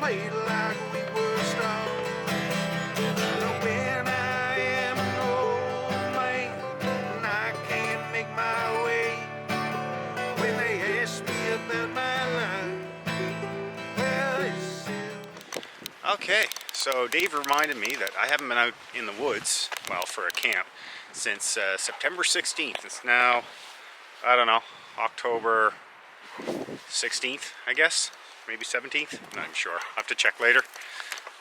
played like we were stars. When I am an old man and I can't make my way, when they ask me about my life, well, it's... Okay, so Dave reminded me that I haven't been out in the woods, well, for a camp, since September 16th. It's now, I don't know, October 16th, I guess, maybe 17th, I'm not even sure, I'll have to check later.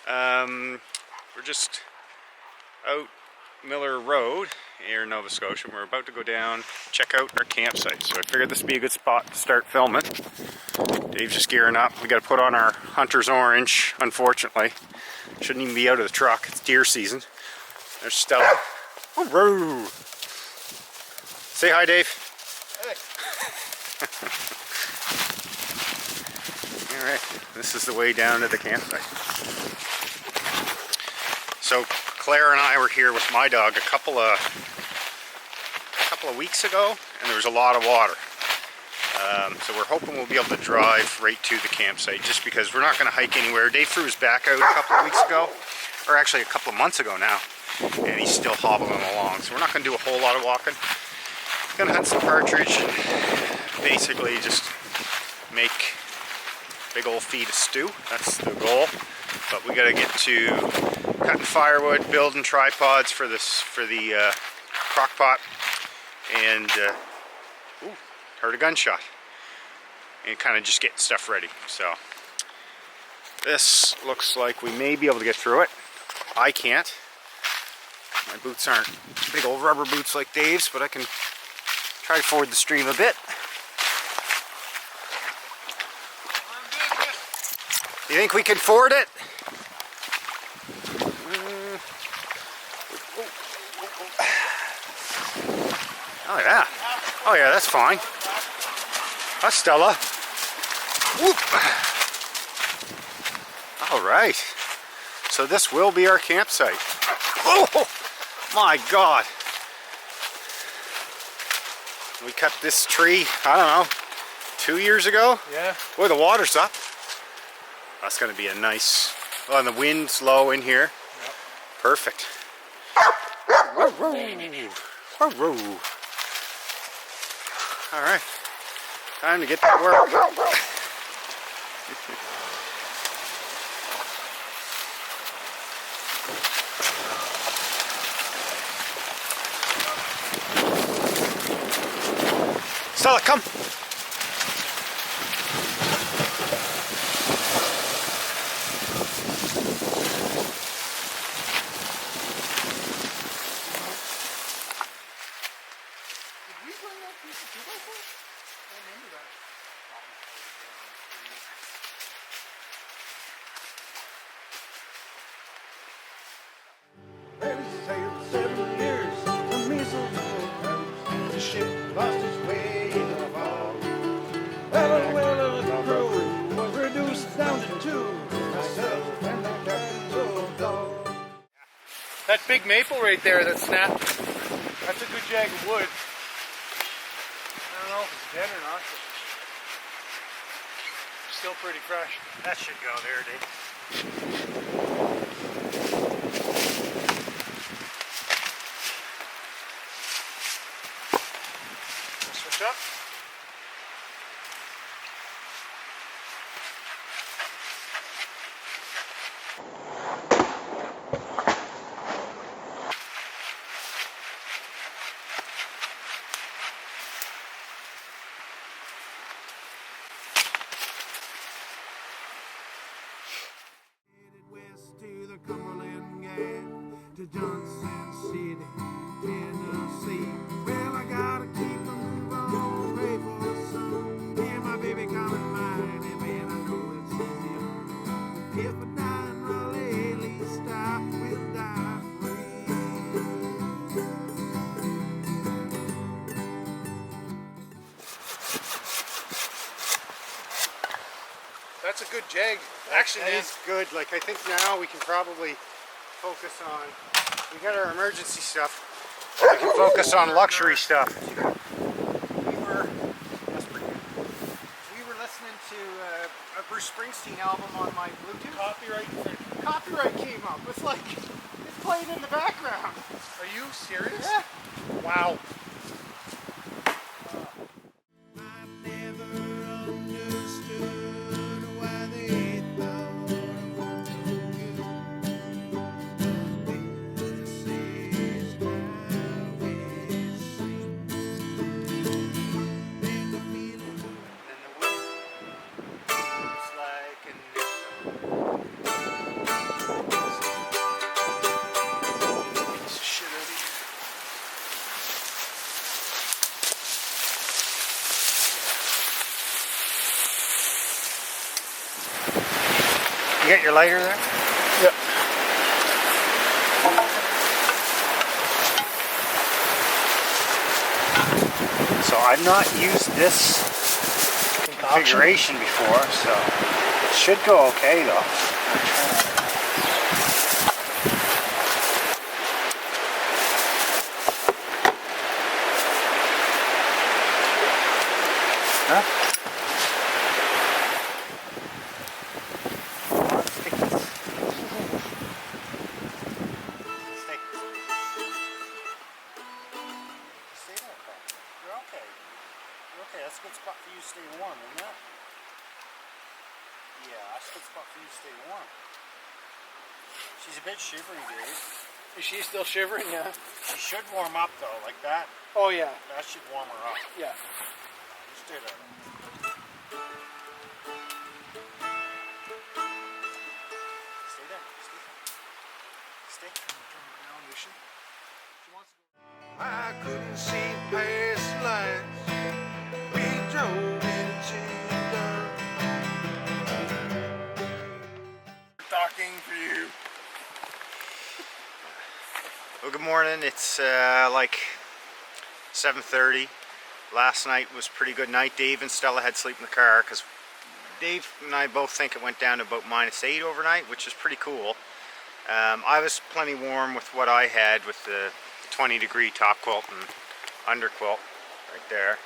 We're just out Miller Road here in Nova Scotia. We're about to go down, check out our campsite, so I figured this would be a good spot to start filming. Dave's just gearing up. We got to put on our hunter's orange, unfortunately. Shouldn't even be out of the truck, it's deer season. There's Stella. Woo! Say hi, Dave. Hey. Alright, this is the way down to the campsite. So Claire and I were here with my dog a couple of weeks ago, and there was a lot of water. So we're hoping we'll be able to drive right to the campsite, just because we're not going to hike anywhere. Dave threw his back out a couple of weeks ago, or actually a couple of months ago now, and he's still hobbling along. So we're not going to do a whole lot of walking. Gonna hunt some partridge and basically just make big old feed of stew. That's the goal. But we gotta get to cutting firewood, building tripods for the crock pot, and ooh, heard a gunshot. And kind of just getting stuff ready. So this looks like we may be able to get through it. I can't. My boots aren't big old rubber boots like Dave's, but I can try to ford the stream a bit. You think we can ford it? Oh yeah. Oh yeah, that's fine. That's Stella. Whoop. All right. So this will be our campsite. Oh my God. We cut this tree, I don't know, 2 years ago? Yeah. Boy, the water's up. That's going to be a nice, well, and the wind's low in here. Yep. Perfect. All right, time to get to work. Stella, come. Well, he sailed 7 years from Mistletoe Coast. The ship lost its way in the fog. Well, the crew was reduced down to 2. Myself and the captain's old dog. That big maple right there that snapped, that's a good jag of wood. I don't know if it's dead or not, but still pretty fresh. That should go there, Dave. Switch up. West to the Cumberland Gap, to Johnson City, Tennessee. Well, I gotta keep moving on, pray for the sun. Yeah, my baby calling mine, and man, I know it's easy. If I die in Raleigh, at least I will die free. That's a good jag. Actually, That man. is good. Like, I think now we can probably focus on, we got our emergency stuff. We can focus on luxury stuff. We were listening to a Bruce Springsteen album on my Bluetooth. Copyright. Copyright came up. It's like it's playing in the background. Are you serious? Yeah. Wow. You got your lighter there? Yep. So I've not used this configuration before, so it should go okay though. Huh? Okay, that's a good spot for you to stay warm, isn't it? Yeah, that's a good spot for you to stay warm. She's a bit shivery, Dave. Is she still shivering? Yeah. She should warm up though, like that. Oh yeah. That should warm her up. Yeah. Just do that. Stay there. Stay. Turn around, Lucian. She wants to go. I couldn't see past lights. We drove into dark. Talking for you. Well, good morning. It's like 7:30. Last night was a pretty good night. Dave and Stella had sleep in the car because Dave and I both think it went down to about -8 overnight, which is pretty cool. I was plenty warm with what I had with the 20-degree top quilt and under quilt right there.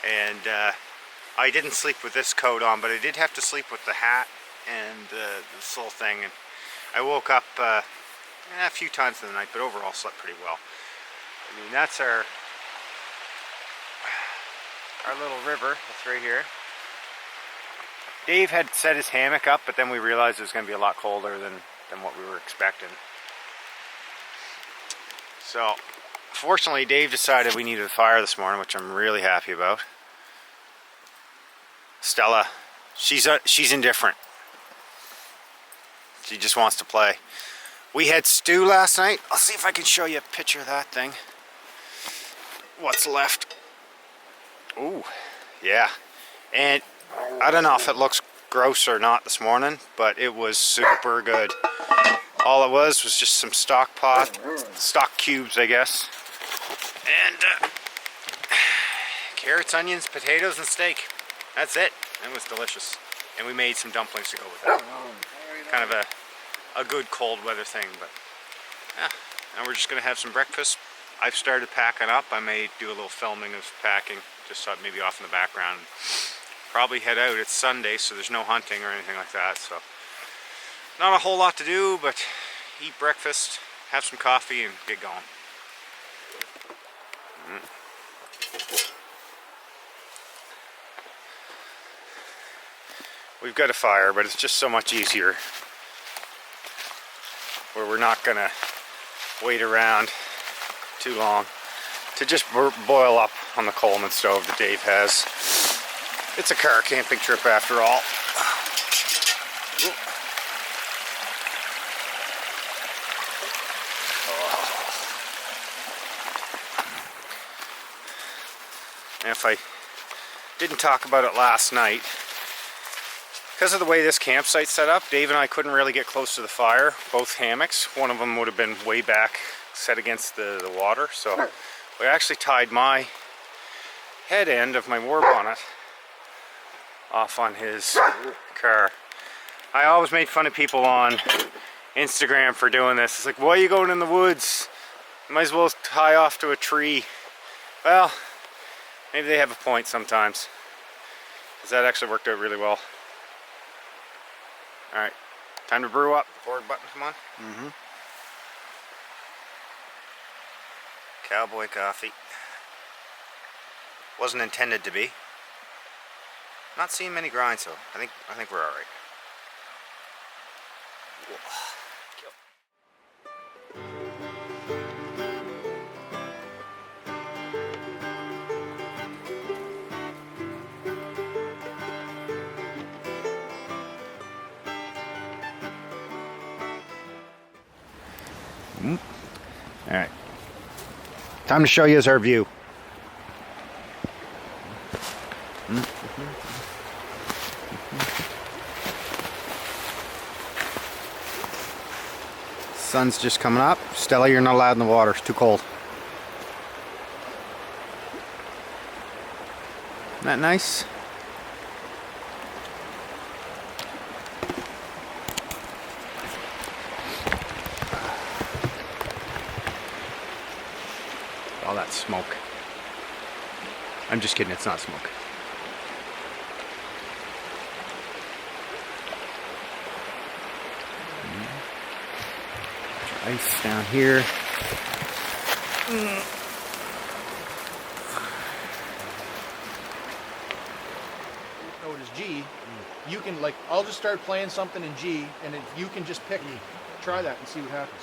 And I didn't sleep with this coat on, but I did have to sleep with the hat and this little thing. And I woke up a few times in the night, but overall slept pretty well. I mean, that's our little river. That's right here. Dave had set his hammock up, but then we realized it was going to be a lot colder than what we were expecting. So, fortunately, Dave decided we needed a fire this morning, which I'm really happy about. Stella, she's indifferent. She just wants to play. We had stew last night. I'll see if I can show you a picture of that thing. What's left? Ooh, yeah. And I don't know if it looks gross or not this morning, but it was super good. All it was just some stock cubes, I guess. And carrots, onions, potatoes, and steak. That's it. It was delicious. And we made some dumplings to go with it. Kind of a good cold weather thing, but yeah. Now we're just gonna have some breakfast. I've started packing up. I may do a little filming of packing, just maybe off in the background. Probably head out. It's Sunday, so there's no hunting or anything like that, so not a whole lot to do, but eat breakfast, have some coffee, and get going. We've got a fire, but it's just so much easier where we're not gonna wait around too long to just boil up on the Coleman stove that Dave has. It's a car camping trip after all. And if I didn't talk about it last night, because of the way this campsite's set up, Dave and I couldn't really get close to the fire. Both hammocks, one of them would have been way back set against the water, so we actually tied my head end of my war bonnet off on his car. I always made fun of people on Instagram for doing this. It's like, why are you going in the woods? You might as well tie off to a tree. Well, maybe they have a point sometimes, because that actually worked out really well. Alright, time to brew up. Forward button, come on. Mm-hmm. Cowboy coffee. Wasn't intended to be. Not seeing many grinds, so I think we're alright. Alright. Time to show you our view. Sun's just coming up. Stella, you're not allowed in the water. It's too cold. Isn't that nice? All that smoke. I'm just kidding, it's not smoke. Ice down here. Notice G. You can like, I'll just start playing something in G, and if you can just pick, try that and see what happens.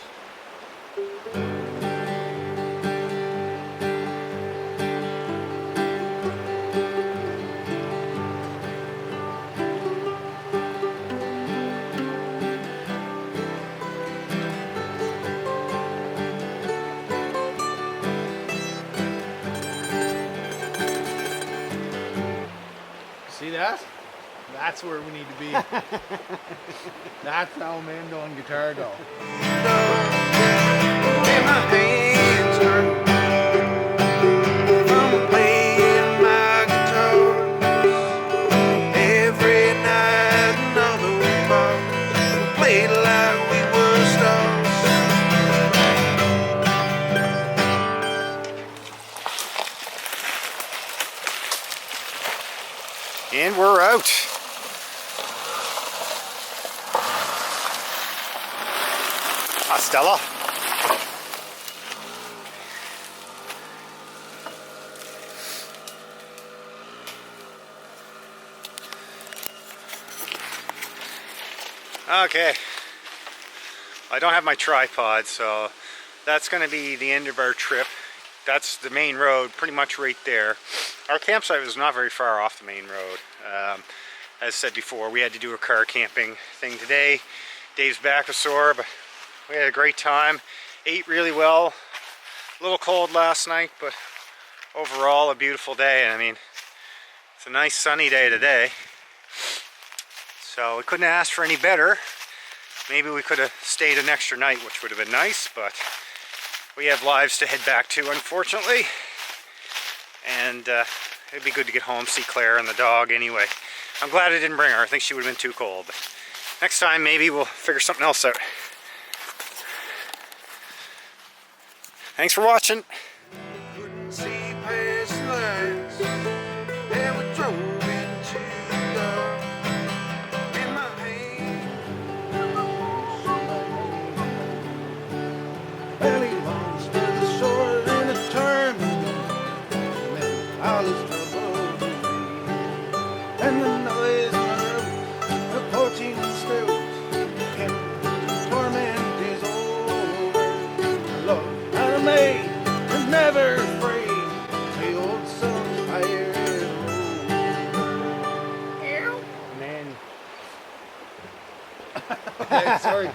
See that? That's where we need to be. That's how mandolin guitar go. And my hands hurt from playing my guitar. Every night another bar, we played like we were stars. And we're out. Ah, Stella. Okay. I don't have my tripod, so that's going to be the end of our trip. That's the main road, pretty much right there. Our campsite was not very far off the main road. As said before, we had to do a car camping thing today. Dave's back was sore, but we had a great time. Ate really well. A little cold last night, but overall a beautiful day. I mean, it's a nice sunny day today. So we couldn't ask for any better. Maybe we could have stayed an extra night, which would have been nice, but we have lives to head back to, unfortunately. And it'd be good to get home, see Claire and the dog anyway. I'm glad I didn't bring her. I think she would have been too cold. But next time, maybe we'll figure something else out. Thanks for watching. Couldn't see past the lines, and we drove into the dark. In my hand, Belly runs to the shore in a turn, and all is trouble and the noise of the poaching still, and torment is over. Love out of May and never afraid. The old sun's fire and then. Okay, sorry.